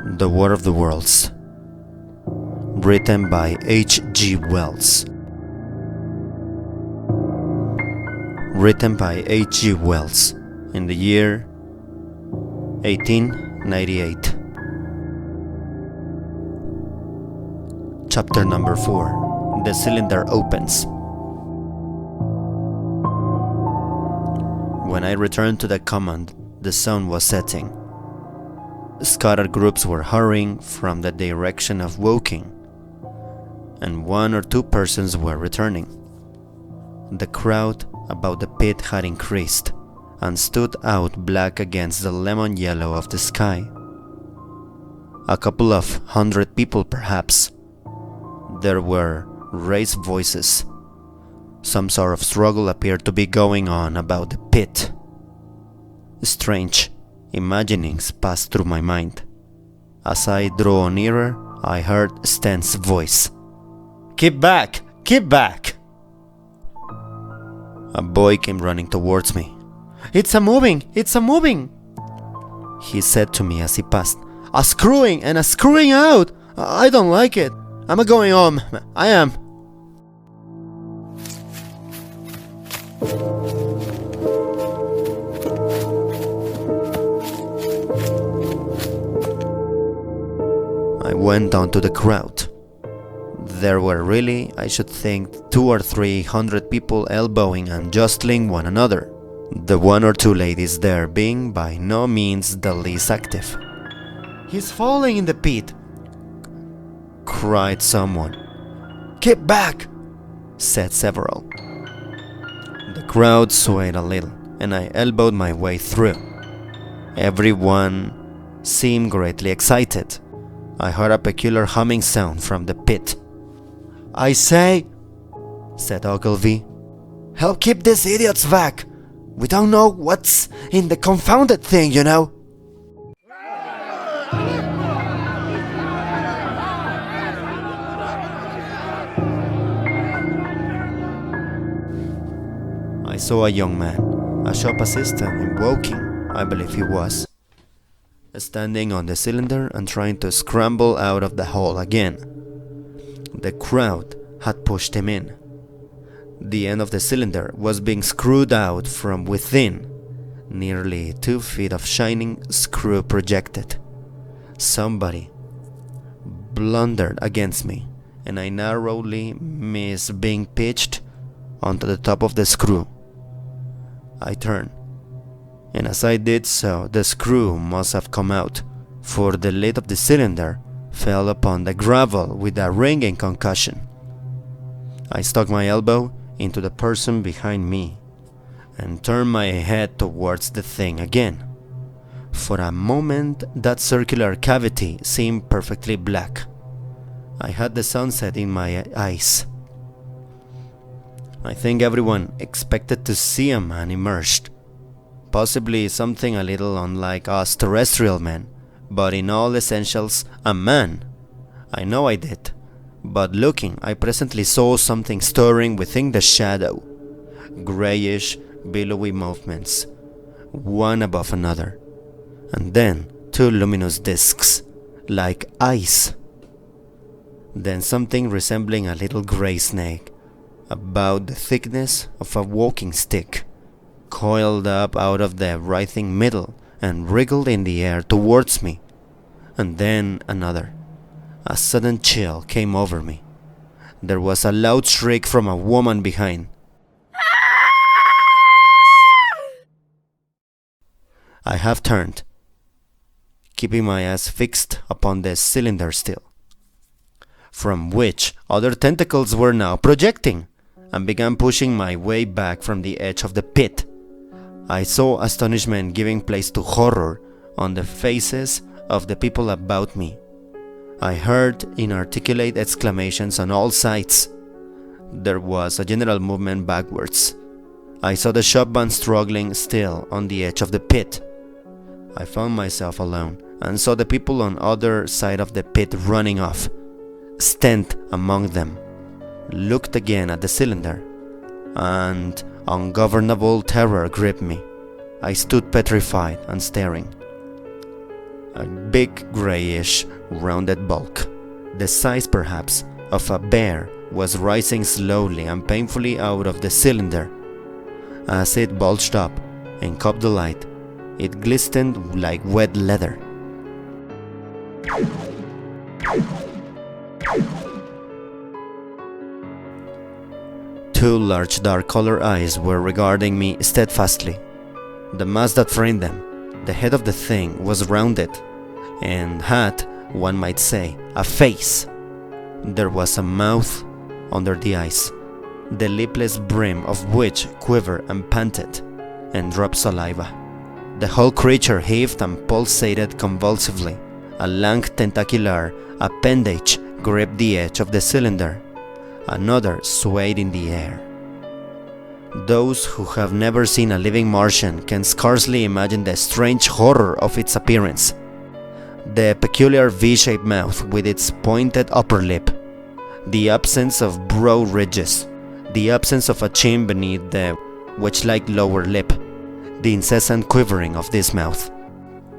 The War of the Worlds, written by H.G. Wells. Written by H.G. Wells in the year 1898. Chapter number 4. The cylinder opens. When I returned to the command, the sun was setting. Scattered groups were hurrying from the direction of Woking, and one or two persons were returning. The crowd about the pit had increased and stood out black against the lemon yellow of the sky. A couple of hundred people, perhaps. There were raised voices. Some sort of struggle appeared to be going on about the pit. Strange imaginings passed through my mind. As I drew nearer, I heard Sten's voice. "Keep back! Keep back!" A boy came running towards me. "It's a moving! It's a moving!" he said to me as he passed. "A screwing and a screwing out! I don't like it. I'm going home. I am." I went on to the crowd. There were really, I should think, 200 or 300 people elbowing and jostling one another, the one or two ladies there being by no means the least active. "He's falling in the pit!" cried someone. "Keep back!" said several. The crowd swayed a little, and I elbowed my way through. Everyone seemed greatly excited. I heard a peculiar humming sound from the pit. "I say," said Ogilvy, "help keep these idiots back. We don't know what's in the confounded thing, you know." I saw a young man, a shop assistant in Woking, I believe he was, standing on the cylinder and trying to scramble out of the hole again. The crowd had pushed him in. The end of the cylinder was being screwed out from within. Nearly 2 feet of shining screw projected. Somebody blundered against me, and I narrowly missed being pitched onto the top of the screw. I turned, and as I did so, the screw must have come out, for the lid of the cylinder fell upon the gravel with a ringing concussion. I stuck my elbow into the person behind me and turned my head towards the thing again. For a moment, that circular cavity seemed perfectly black. I had the sunset in my eyes. I think everyone expected to see a man emerged. Possibly something a little unlike us terrestrial men, but in all essentials a man. I know I did, but looking, I presently saw something stirring within the shadow. Grayish, billowy movements, one above another, and then 2 luminous discs, like ice. Then something resembling a little gray snake, about the thickness of a walking stick, coiled up out of the writhing middle and wriggled in the air towards me. And then another. A sudden chill came over me. There was a loud shriek from a woman behind. I half turned, keeping my eyes fixed upon the cylinder still, from which other tentacles were now projecting, and began pushing my way back from the edge of the pit. I saw astonishment giving place to horror on the faces of the people about me. I heard inarticulate exclamations on all sides. There was a general movement backwards. I saw the shopman struggling still on the edge of the pit. I found myself alone and saw the people on other side of the pit running off. Stent among them looked again at the cylinder, and ungovernable terror gripped me. I stood petrified and staring. a big grayish rounded bulk, the size perhaps of a bear, was rising slowly and painfully out of the cylinder. As it bulged up and caught the light, it glistened like wet leather. Two large dark-colored eyes were regarding me steadfastly. The mask that framed them, the head of the thing, was rounded and had, one might say, a face. There was a mouth under the eyes, the lipless brim of which quivered and panted and dropped saliva. The whole creature heaved and pulsated convulsively. A lank tentacular appendage gripped the edge of the cylinder. Another swayed in the air. Those who have never seen a living Martian can scarcely imagine the strange horror of its appearance. The peculiar V-shaped mouth with its pointed upper lip, the absence of brow ridges, the absence of a chin beneath the wedge-like lower lip, the incessant quivering of this mouth,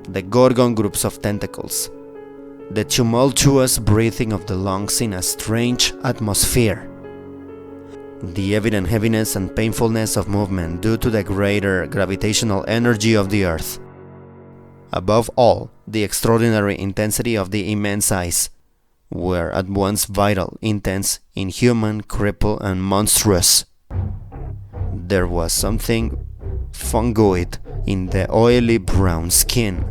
the gorgon groups of tentacles, the tumultuous breathing of the lungs in a strange atmosphere, the evident heaviness and painfulness of movement due to the greater gravitational energy of the Earth. Above all, the extraordinary intensity of the immense eyes were at once vital, intense, inhuman, crippled, and monstrous. There was something fungoid in the oily brown skin,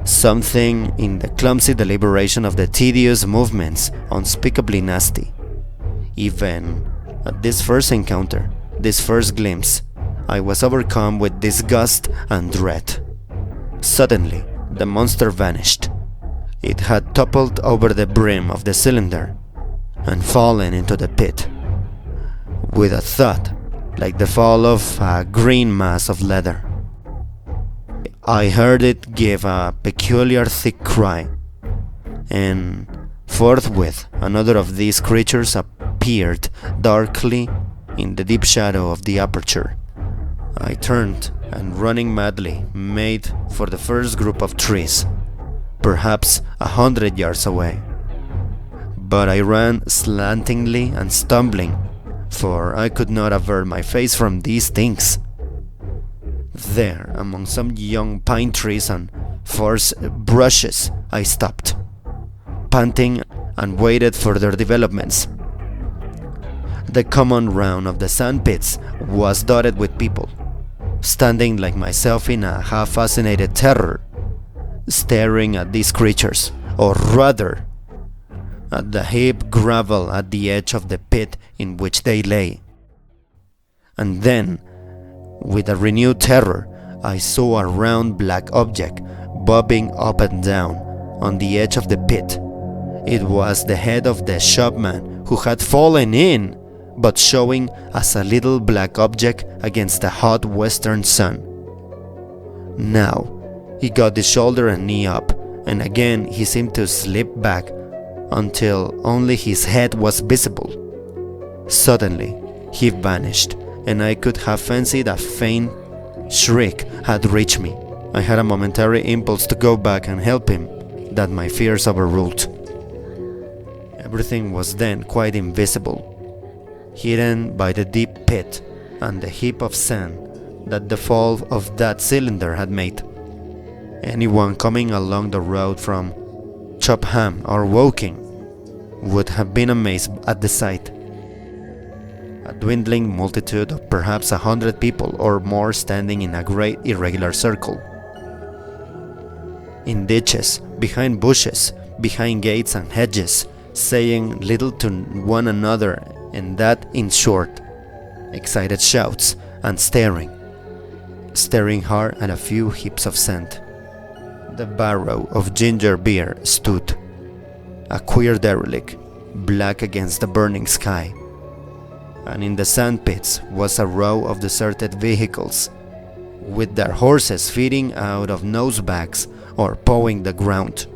something in the clumsy deliberation of the tedious movements unspeakably nasty. Even at this first encounter, this first glimpse, I was overcome with disgust and dread. Suddenly, the monster vanished. It had toppled over the brim of the cylinder and fallen into the pit, with a thud like the fall of a green mass of leather. I heard it give a peculiar thick cry, and forthwith another of these creatures appeared darkly in the deep shadow of the aperture. I turned and, running madly, made for the first group of trees, perhaps 100 yards away. But I ran slantingly and stumbling, for I could not avert my face from these things. There, among some young pine trees and forest bushes, I stopped, panting, and waited for their developments. The common round of the sandpits was dotted with people, standing like myself in a half-fascinated terror, staring at these creatures, or rather, at the heaped gravel at the edge of the pit in which they lay. And then, with a renewed terror, I saw a round black object bobbing up and down on the edge of the pit. It was the head of the shopman who had fallen in, but showing as a little black object against the hot western sun. Now, he got his shoulder and knee up, and again he seemed to slip back until only his head was visible. Suddenly, he vanished, and I could have fancied a faint shriek had reached me. I had a momentary impulse to go back and help him, that my fears overruled. Everything was then quite invisible, hidden by the deep pit and the heap of sand that the fall of that cylinder had made. Anyone coming along the road from Chopham or Woking would have been amazed at the sight. A dwindling multitude of perhaps 100 people or more standing in a great irregular circle. In ditches, behind bushes, behind gates and hedges, saying little to one another, and that in short, excited shouts, and staring hard at a few heaps of sand. The barrel of ginger beer stood, a queer derelict, black against the burning sky, and in the sand pits was a row of deserted vehicles, with their horses feeding out of nosebags or pawing the ground.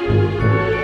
you.